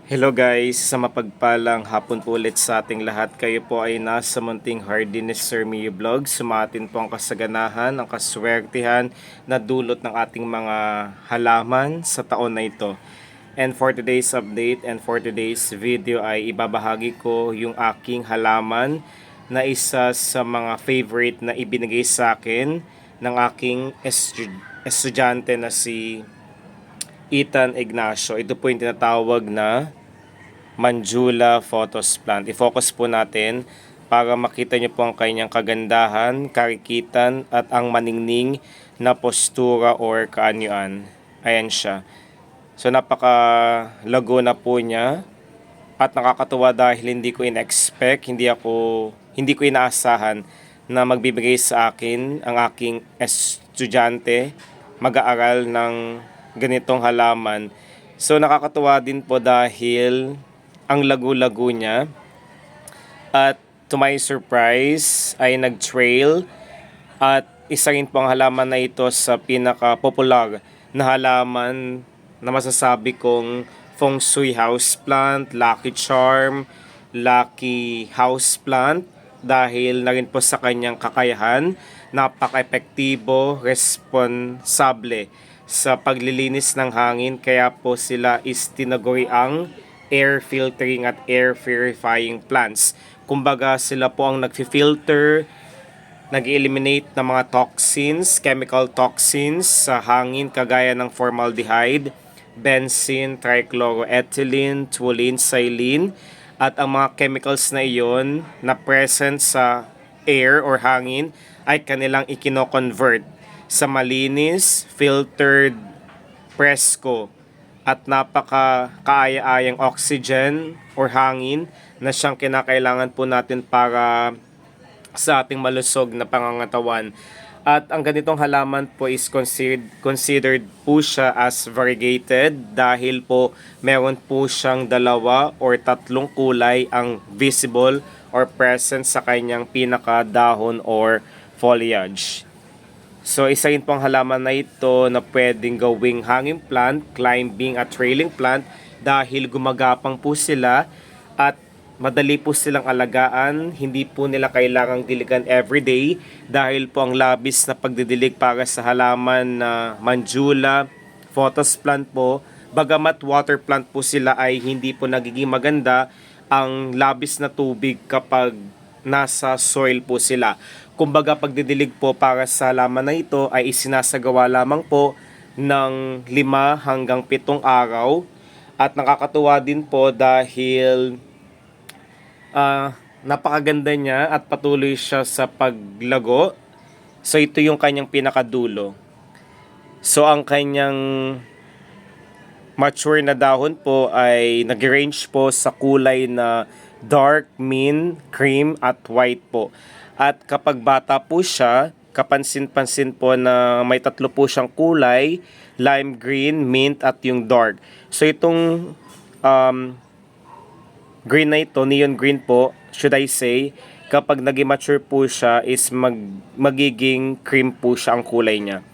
Hello guys, sa mapagpalang hapon po ulit sa ating lahat. Kayo po ay nasa munting hardiness Sir Mio Vlog. Sumatin po ang kasaganahan, ang kaswertihan na dulot ng ating mga halaman sa taon na ito. And for today's update and for today's video ay ibabahagi ko yung aking halaman na isa sa mga favorite na ibinigay sa akin ng aking estudyante na si Ethan Ignacio. Ito po yung tinatawag na Manjula Photos Plant. I-focus po natin para makita nyo po ang kanyang kagandahan, karikitan at ang maningning na postura or kaanyuan. Ayan siya. So napaka-lago na po niya at nakakatuwa dahil hindi ko in-expect, hindi ko inaasahan na magbibigay sa akin ang aking estudyante mag-aaral ng ganitong halaman. So nakakatuwa din po dahil ang lagu-lago niya at to my surprise ay nag-trail at isa rin po ang halaman na ito sa pinaka-popular na halaman na masasabi kong feng shui houseplant, lucky charm, lucky houseplant dahil na rin po sa kanyang kakayahan, napaka-epektibo, responsable sa paglilinis ng hangin kaya po sila is tinaguri ang air filtering at air purifying plants. Kumbaga sila po ang nag-filter, nag-eliminate ng mga toxins, chemical toxins sa hangin kagaya ng formaldehyde, benzene, trichloroethylene, toluene, xylene at ang mga chemicals na iyon na present sa air or hangin ay kanilang ikino-convert sa malinis, filtered, presko at napaka-kaaya-ayang oxygen or hangin na siyang kinakailangan po natin para sa ating malusog na pangangatawan. At ang ganitong halaman po is considered po siya as variegated dahil po meron po siyang dalawa or tatlong kulay ang visible or present sa kanyang pinakadahon or foliage. So isa rin pong halaman na ito na pwedeng gawing hanging plant, climbing at trailing plant dahil gumagapang po sila at madali po silang alagaan. Hindi po nila kailangang diligan everyday dahil po ang labis na pagdidilig para sa halaman na Manjula Photos Plant po. Bagamat water plant po sila ay hindi po nagiging maganda ang labis na tubig kapag nasa soil po sila. Kumbaga pagdidilig po para sa halaman na ito ay isinasagawa lamang po ng 5 hanggang 7 araw at nakakatuwa din po dahil napakaganda niya at patuloy siya sa paglago. So ito yung kanyang pinakadulo. So ang kanyang mature na dahon po ay nag-range po sa kulay na dark, mint, cream at white po. At kapag bata po siya, kapansin-pansin po na may tatlo po siyang kulay, lime green, mint at yung dark. So itong green na ito, neon green po, should I say, kapag nag-mature po siya is magiging cream po siya ang kulay niya.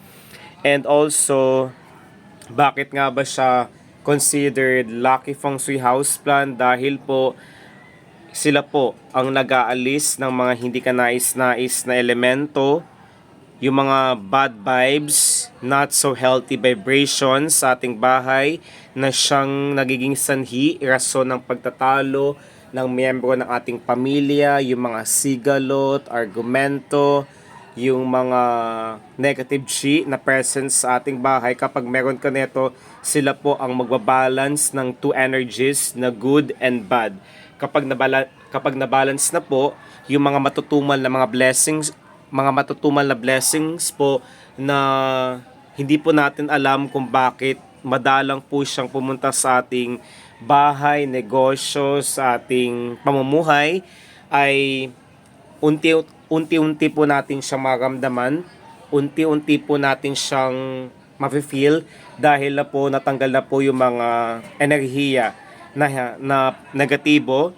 And also, bakit nga ba siya considered lucky feng shui houseplant? Dahil po sila po ang nag-aalis ng mga hindi kanais-nais na elemento, yung mga bad vibes, not so healthy vibrations sa ating bahay na siyang nagiging sanhi, rason ng pagtatalo ng miyembro ng ating pamilya, yung mga sigalot, argumento, yung mga negative chi na presence sa ating bahay. Kapag meron ka nito, sila po ang magbabalance ng two energies na good and bad. Kapag nabalance na po yung mga matutumal na blessings po na hindi po natin alam kung bakit madalang po siyang pumunta sa ating bahay, negosyo, sa ating pamumuhay ay unti-unti po natin siyang maramdaman, unti-unti po natin siyang mafe-feel dahil na po natanggal na po yung mga enerhiya na negatibo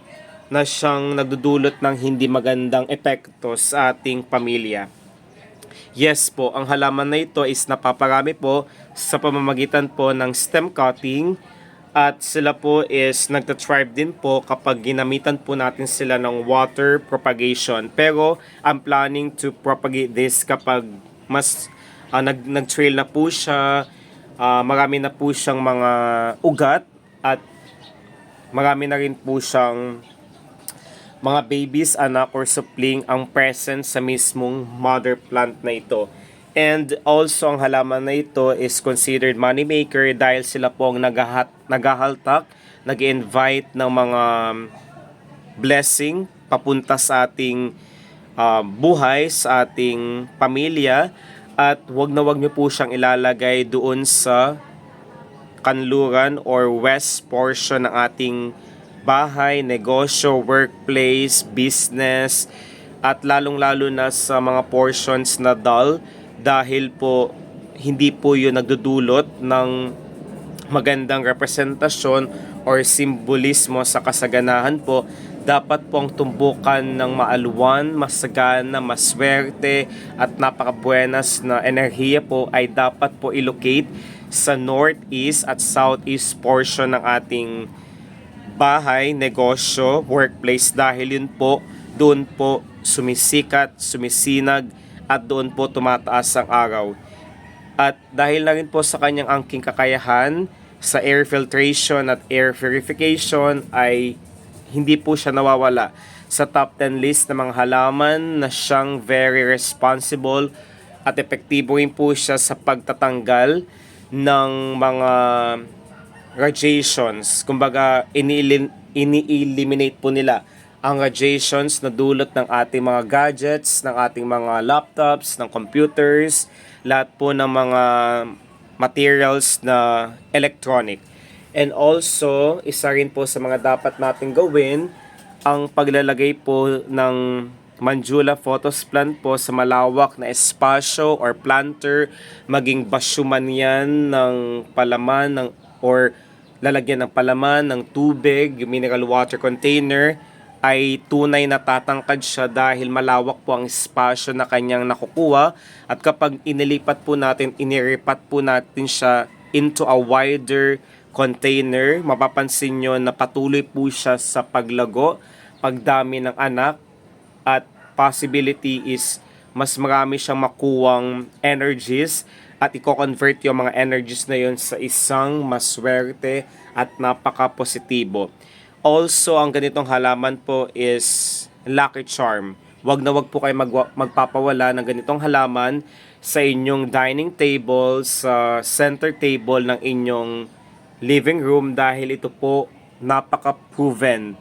na siyang nagdudulot ng hindi magandang epekto sa ating pamilya. Yes po, ang halaman na ito is napaparami po sa pamamagitan po ng stem cutting At sila po is nagtathrive din po kapag ginamitan po natin sila ng water propagation. Pero I'm planning to propagate this kapag mas nag-trail na po siya, marami na po siyang mga ugat, at marami na rin po siyang mga babies, anak, or supling ang present sa mismong mother plant na ito. And also, ang halaman na ito is considered moneymaker dahil sila po ang naghahaltak, nag-invite ng mga blessing papunta sa ating buhay, sa ating pamilya. At wag na wag niyo po siyang ilalagay doon sa kanluran or west portion ng ating bahay, negosyo, workplace, business, at lalong-lalo na sa mga portions na dull, dahil po hindi po yun nagdudulot ng magandang representasyon or simbolismo sa kasaganahan po. Dapat pong tumbukan ng maalwan, masagana, maswerte, at napakabuenas na enerhiya po ay dapat po ilocate sa northeast at southeast portion ng ating bahay, negosyo, workplace, dahil yun po, doon po sumisikat, sumisinag, at doon po tumataas ang araw. At dahil na rin po sa kanyang angking kakayahan sa air filtration at air purification, ay hindi po siya nawawala sa top 10 list ng mga halaman na siyang very responsible, at epektibo rin po siya sa pagtatanggal ng mga radiations. Kumbaga, ini-eliminate po nila ang radiations na dulot ng ating mga gadgets, ng ating mga laptops, ng computers, lahat po ng mga materials na electronic. And also, isa rin po sa mga dapat natin gawin ang paglalagay po ng Manjula photos plant po sa malawak na espasyo or planter, maging basyuman yan ng palaman or lalagyan ng palaman, ng tubig, mineral water container, ay tunay na tatangkad siya dahil malawak po ang espasyo na kanyang nakukuha. At kapag inilipat po natin, iniripat po natin siya into a wider container, mapapansin nyo na patuloy po siya sa paglago, pagdami ng anak, at possibility is mas marami siyang makuwang energies, at i-convert yung mga energies na yun sa isang maswerte at napaka-positibo. Also, ang ganitong halaman po is lucky charm. Wag na wag po kayo magpapawala ng ganitong halaman sa inyong dining table, sa center table ng inyong living room, dahil ito po napaka-proven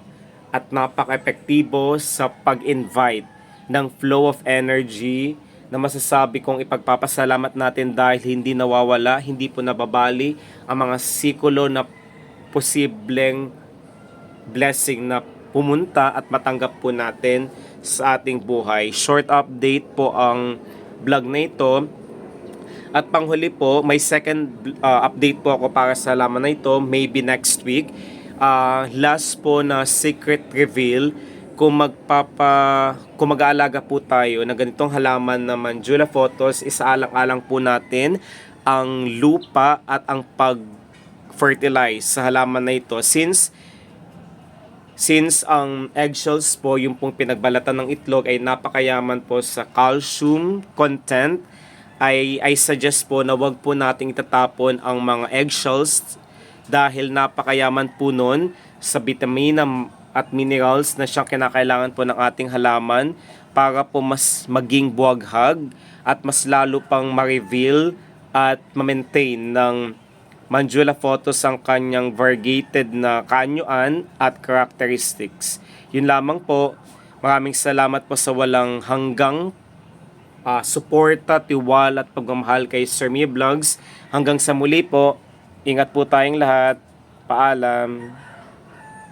at napaka-epektibo sa pag-invite ng flow of energy na masasabi kong ipagpapasalamat natin dahil hindi nawawala, hindi po nababali ang mga sikulo na posibleng blessing na pumunta at matanggap po natin sa ating buhay. Short update po ang vlog na ito. At panghuli po, may second update po ako para sa halaman na ito, maybe next week. Last po na secret reveal kung mag-aalaga po tayo ng ganitong halaman na Manjula photos, isaalang-alang po natin ang lupa at ang pag-fertilize sa halaman na ito. Since ang eggshells po, yung pong pinagbalatan ng itlog, ay napakayaman po sa calcium content, I suggest po na wag po nating itatapon ang mga eggshells dahil napakayaman po nun sa vitamina at minerals na siyang kinakailangan po ng ating halaman para po mas maging buwaghag at mas lalo pang ma-reveal at ma-maintain ng Manjula photos ang kanyang variegated na kaanyuan at characteristics. Yun lamang po. Maraming salamat po sa walang hanggang suporta, tiwala at pagmamahal kay Sir Mia Vlogs. Hanggang sa muli po. Ingat po tayong lahat. Paalam.